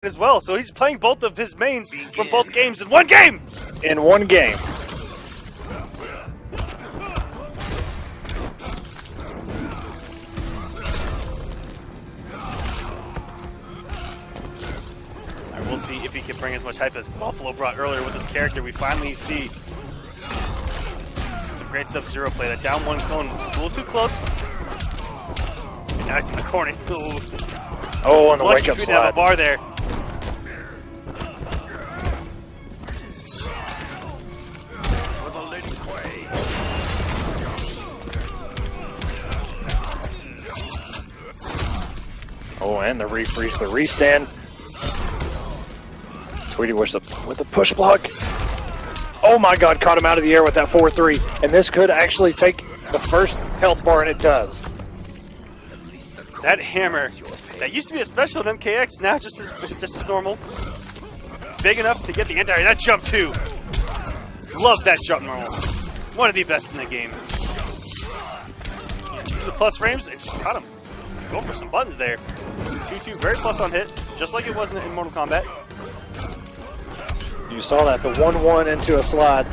as well, so he's playing both of his mains from both games in one game! In one game. Alright, we'll see if he can bring as much hype as Buffalo brought earlier with this character. We finally see some great Sub-Zero play. That down one clone just a little too close. And now he's in the corner. Ooh. Oh, on the wake-up slide. slide. Have a bar there. Oh, and the refreeze, the restand. Tweety with the push block. Oh my god, caught him out of the air with that 4-3. And this could actually take the first health bar, and it does. That hammer, that used to be a special in MKX, now just as normal. Big enough to get the anti-air. That jump too. Love that jump normal. One of the best in the game. Using the plus frames, and just caught him. Going for some buttons there. 2-2, very plus on hit, just like it was in Mortal Kombat. You saw that, the 1-1 into a slide,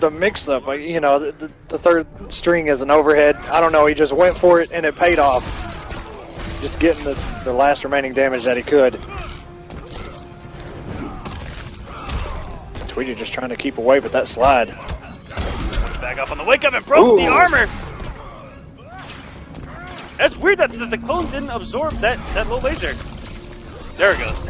the mix-up, you know, the third string is an overhead. I don't know, he just went for it and it paid off. Just getting the last remaining damage that he could. Tweety just trying to keep away, but that slide. Back up on the wake up and broke the armor. That's weird that the clone didn't absorb that low laser. There it goes.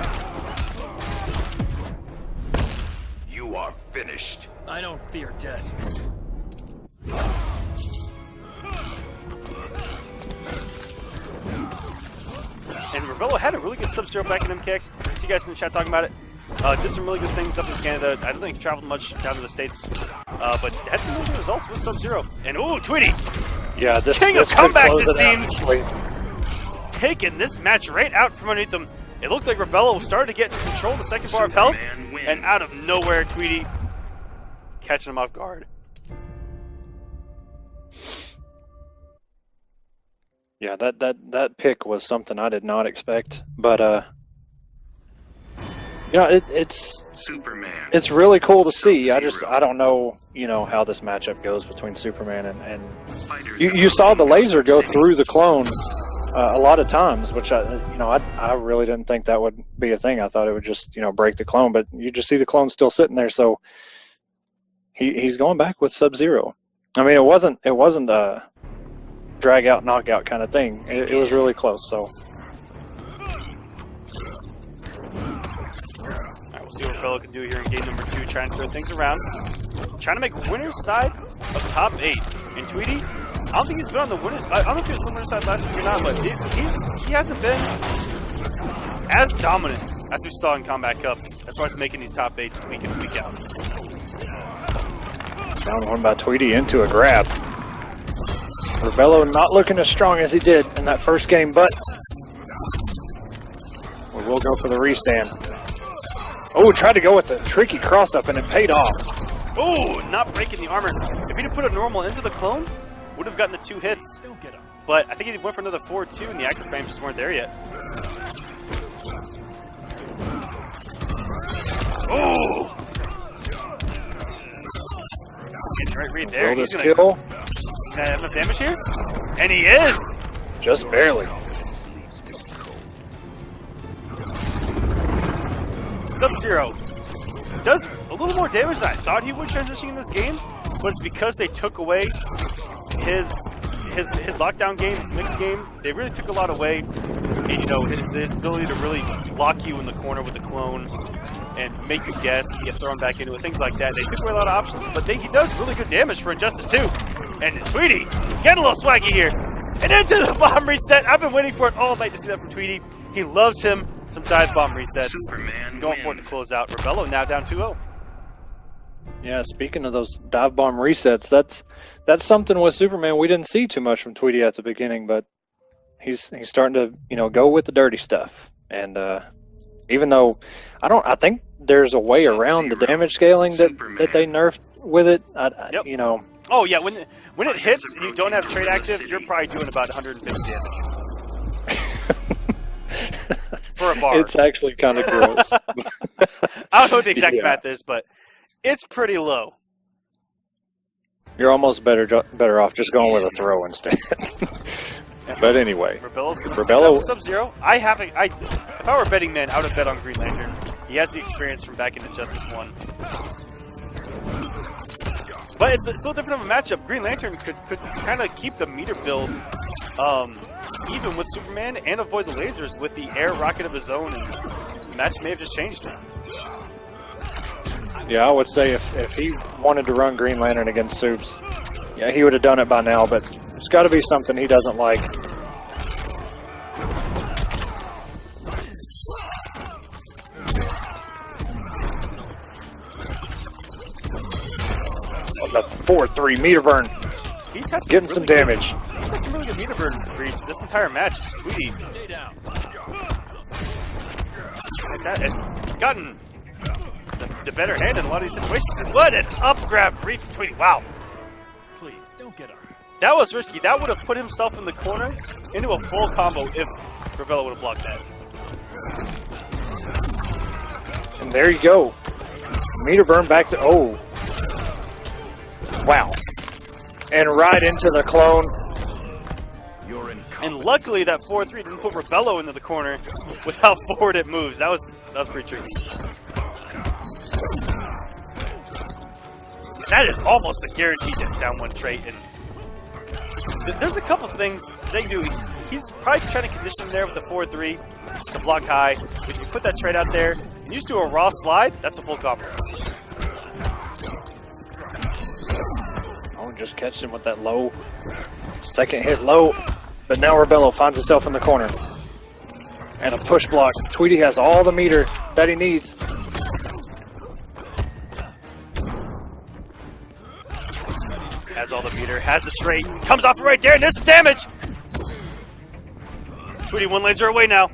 You are finished. I don't fear death. And Rebelo had a really good Sub-Zero back in MKX. See you guys in the chat talking about it. Did some really good things up in Canada. I don't think he traveled much down to the States. But had some really good results with Sub-Zero. And ooh, Tweety! Yeah, this King of comebacks, it seems. Taking this match right out from underneath them. It looked like Rebello started to get to control the second bar of health, and out of nowhere, Tweety catching him off guard. Yeah, that pick was something I did not expect, but yeah, it's really cool to see. I don't know, you know, how this matchup goes between Superman and you saw the laser go through the clone a lot of times, which I really didn't think that would be a thing. I thought it would just, you know, break the clone, but you just see the clone still sitting there, so he's going back with Sub-Zero. I mean, it wasn't a drag out knockout kind of thing. It was really close, so. We'll see what Rebello can do here in game number 2, trying to turn things around. Trying to make winner's side of top 8. And Tweety, I don't think he's been on the winner's side. I don't know if he was on the winner's side last week or not, but he hasn't been as dominant as we saw in Combat Cup as far as making these top 8s week in, week out. Down one by Tweety into a grab. Rebello not looking as strong as he did in that first game, but we will go for the restand. Oh, tried to go with the tricky cross-up, and it paid off. Oh, not breaking the armor. If he'd have put a normal into the clone, would have gotten the 2 hits. But I think he went for another 4-2, and the active frames just weren't there yet. Oh! Getting right read there. He's gonna have enough damage here? And he is! Just barely. Sub-Zero does a little more damage than I thought he would transitioning in this game, but it's because they took away his lockdown game, his mix game. They really took a lot away. And, you know, his ability to really lock you in the corner with the clone and make you guess, and get thrown back into it, things like that. They took away a lot of options, but he does really good damage for Injustice 2. And Tweety getting a little swaggy here. And into the bomb reset. I've been waiting for it all night to see that from Tweety. He loves him some dive bomb resets. Going for it to close out. Rebello now down 2-0. Yeah, speaking of those dive bomb resets, that's something with Superman we didn't see too much from Tweety at the beginning, but he's starting to, you know, go with the dirty stuff. And even though I think there's a way around the damage scaling that they nerfed with it. Yep. You know. Oh yeah, when it hits and you don't have trade active, you're probably doing about 150 damage. for a bar. It's actually kind of gross. I don't know what the exact math is, but it's pretty low. You're almost better off just going with a throw instead. But anyway, Rebello Sub-Zero. If I were a betting man, I would have bet on Green Lantern. He has the experience from back in Injustice 1. But it's a little different of a matchup. Green Lantern could kind of keep the meter build even with Superman and avoid the lasers with the air rocket of his own, and the match may have just changed it. Yeah, I would say if he wanted to run Green Lantern against Supes, yeah, he would have done it by now, but there's got to be something he doesn't like. The 4-3 meter burn. He's had getting some damage. He's had some really good meter burn reads this entire match. Just Tweety. Stay down. That has gotten the better hand in a lot of these situations. And what an up grab read from Tweety. Wow. Please don't get up. That was risky. That would have put himself in the corner into a full combo if Rabello would have blocked that. And there you go. Meter burn back to wow. And right into the clone. And luckily that 4-3 didn't put Rebello into the corner with how forward it moves. That was pretty tricky. That is almost a guaranteed down one trait. And there's a couple things they do. He's probably trying to condition him there with the 4-3 to block high. If you put that trait out there and you just do a raw slide, that's a full combo. Just catch him with that low second hit low, but now Rebello finds himself in the corner and a push block. Tweety has all the meter that he needs. Has all the meter, has the trait, comes off right there, and there's some damage. Tweety one laser away now.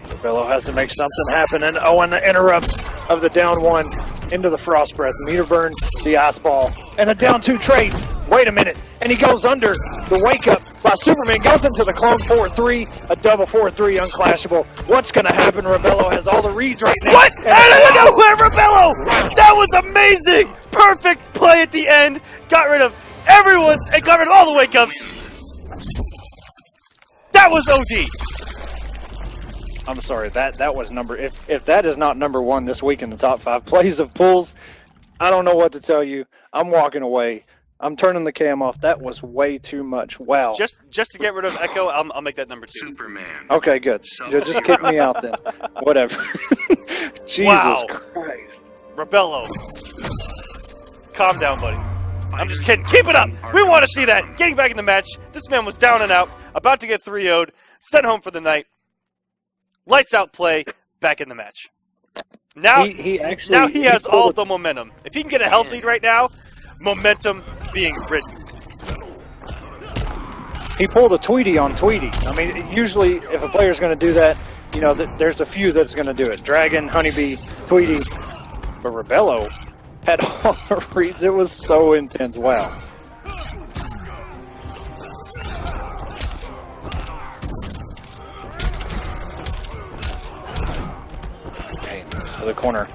Rebello has to make something happen, and and the interrupt of the down one into the frost breath. Meter burn, the ice ball, and a down two trait. Wait a minute, and he goes under the wake up by Superman, goes into the clone 4-3, a double 4-3 unclashable. What's going to happen? Rebello has all the reads right now. What? Out of nowhere, Rebello! That was amazing! Perfect play at the end. Got rid of everyone's and got rid of all the wake ups. That was OD. I'm sorry, that was if that is not number one this week in the top 5 plays of pulls, I don't know what to tell you. I'm walking away. I'm turning the cam off. That was way too much. Wow. Just to get rid of Echo, I'll make that number 2. Superman. Okay, good. You'll just kick me out then. Whatever. Jesus Christ. Rebello. Calm down, buddy. I'm just kidding. Keep it up. We want to see that. Getting back in the match. This man was down and out, about to get 3-0'd, sent home for the night. Lights out play, back in the match. Now he has all of the momentum. If he can get a health lead right now, momentum being written. He pulled a Tweety on Tweety. I mean, usually if a player's going to do that, you know, there's a few that's going to do it. Dragon, Honeybee, Tweety. But Rebello had all the reads. It was so intense. Wow. To the corner.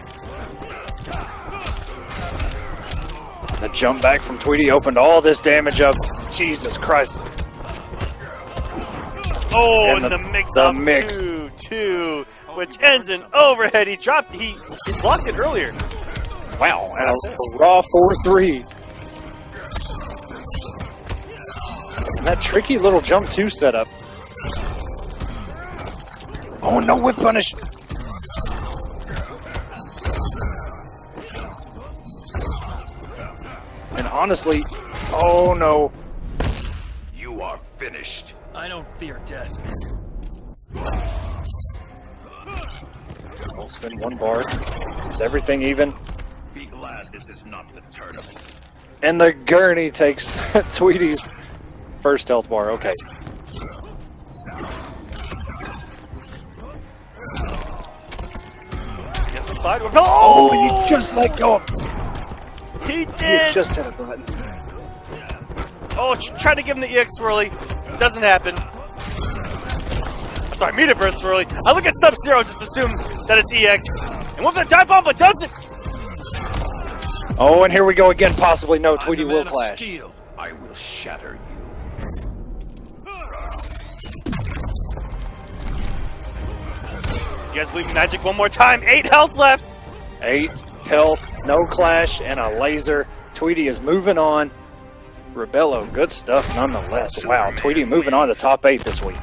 The jump back from Tweety opened all this damage up. Jesus Christ. Oh, and the mix. 2-2, which ends in overhead. He blocked it earlier. Wow, and a raw 4-3. And that tricky little jump 2 setup. Oh, no whip punish. And honestly, oh no. You are finished. I don't fear death. We'll spin 1 bar. Is everything even? Be glad this is not the tournament. And the gurney takes Tweety's first health bar. Okay. Oh, and he just let go. He did. He just hit a button. Oh, trying to give him the EX swirly. Doesn't happen. Sorry, meter burst early. I look at Sub-Zero and just assume that it's EX. And with the dive bomb, but doesn't. Oh, and here we go again. Possibly no. Tweety will clash. I will shatter you. You guys believe in magic one more time. 8 health left. 8 health, no clash, and a laser. Tweety is moving on. Rebello, good stuff nonetheless. Wow, Tweety moving on to top 8 this week.